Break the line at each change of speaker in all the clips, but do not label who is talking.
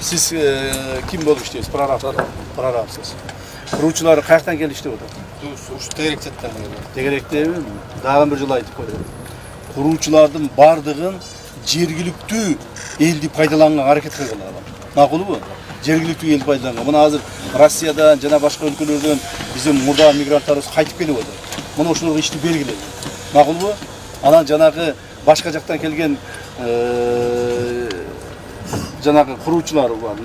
Siz kim болып işteyiz? Prorabsız. Kuruvchilar qayerdan keldi işte o'da?
Şu Tegerek'ten geldi.
Tegerek'te mi? Dağın bir yıl aytıp koydu. Kuruvchilarning bardığın jergilikti eldi paydalangan hareket kılgılar. Maqul bu? Jergilikti eldi paydalangan. Buni hozir Rossiyadan jana boshqa өлкөлөрдөн bizim murda migrantlarыбыз qaytып келип отыр. Мына ошолорго ишти белгилейт. Мақұл бу? Анан жанагы башка жактан келген жанагы куруучулар бар.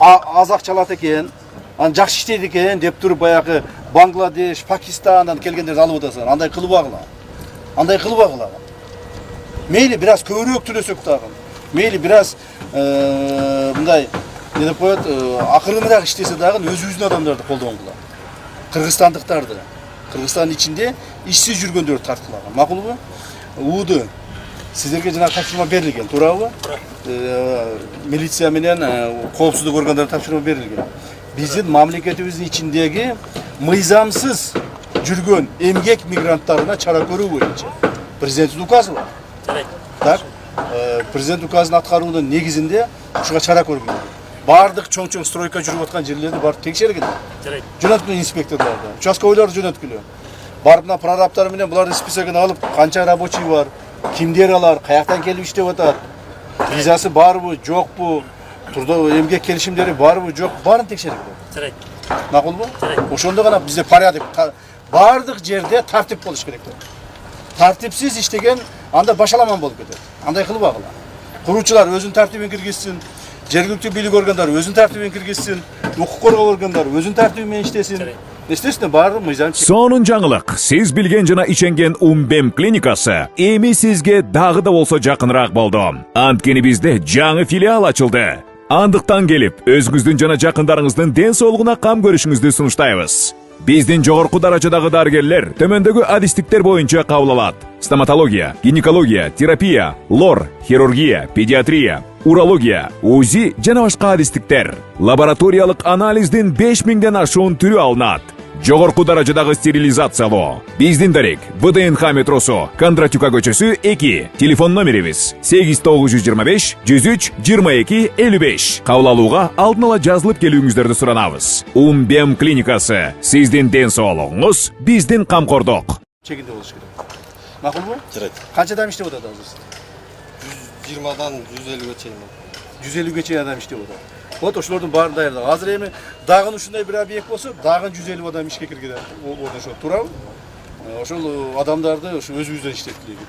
Аз акчалат экен, анан жакшы иштейт экен деп туруп баягы Бангладеш, Пакистандан келгендерди алып атасың. Андай кылбагыла. Андай кылбагыла. Мейли бираз көбүрөөк төлөсөк дагы. Мейли бираз мындай не деп коет, акырыныраак иштесе дагы өзүбүздүн адамдарды колдонгула. Кыргызстандыктарды. Кыргызстандын ичинде ишсиз жүргөндөрдү тарткылаган. Макулбу? Ууду сиздерге жана тапшырма берилген, туурабы? Милиция менен коопсуздук органдары тапшырма берилген. Биздин мамлекетибиздин ичиндеги мыйзамсыз жүргөн эмгек мигранттарына чара көрүү боюнча президенттин указы бар. Так, президент указын аткаруунун негизинде ушуга чара көргөн. Бардык чоң-чоң стройка жүрүп аткан жерлерди барып текшергиле. Жөнөткүлө инспекторлорду, участковыйларды жөнөткүлө. Барып мына прорабтар менен булардын списогун алып, канча рабочий бар, кимдер алар, каяктан келип иштеп атат, визасы барбы, жокпу, турдо эмгек келишимдери барбы, жок, баарын текшергиле. Макулбу? Ошондо гана бизде порядок, бардык жерде тартип болуш керек. Тартипсиз иштеген анда башаламан болуп кетет. Андай кылбагыла. Куруучулар өзүнүн тартибин киргизсин. Жергиликтүү бийлик органдары өзүнүн тартибин киргизсин, укук коргоо органдары өзүнүн тартиби менен иштесин. Эстесине баары мыйзам.
Сонун жаңылык. Сиз билген жана иченген Умбем клиникасы эми сизге дагы да болсо жакыныраак болду. Анткени бизде жаңы филиал ачылды. Андыктан келип, өзүңүздүн жана жакындарыңыздын ден соолугуна кам көрүшүңүздү сунуштайбыз. Биздин жогорку даражадагы дарыгерлер төмөндөгү адистиктер боюнча кабыл алат. Стоматология, гинекология, терапия, лор, хирургия, педиатрия, урология, УЗИ жана башка адистиктер. Лабораториялык анализдин 5000ден ашуун түрү алынат. Жогорку даражадагы стерилизациялоо. Биздин дарек ВДНХ метросу, Кондратюка көчөсү 2. Телефон номерибиз 8925 103 22 55. Кабыл алууга алдын ала жазылып келүүңүздөрдү суранабыз. Умбем клиникасы. Сиздин ден соолугуңуз, биздин камкордук.
Чегинде болуш керек. Макулбу?
Жарайт.
Канча адам иштеп атат азыр?
120дан 150ге чейин.
150ге чейин адам иштеп атат. Вот ошолордун баарын даярдап. Азыр эми дагы ушундай бир объект болсо, дагы 150 адам ишке кирген. Ошо туурабы? Ошол адамдарды ошо өзүбүздөн иштеткилейбиз.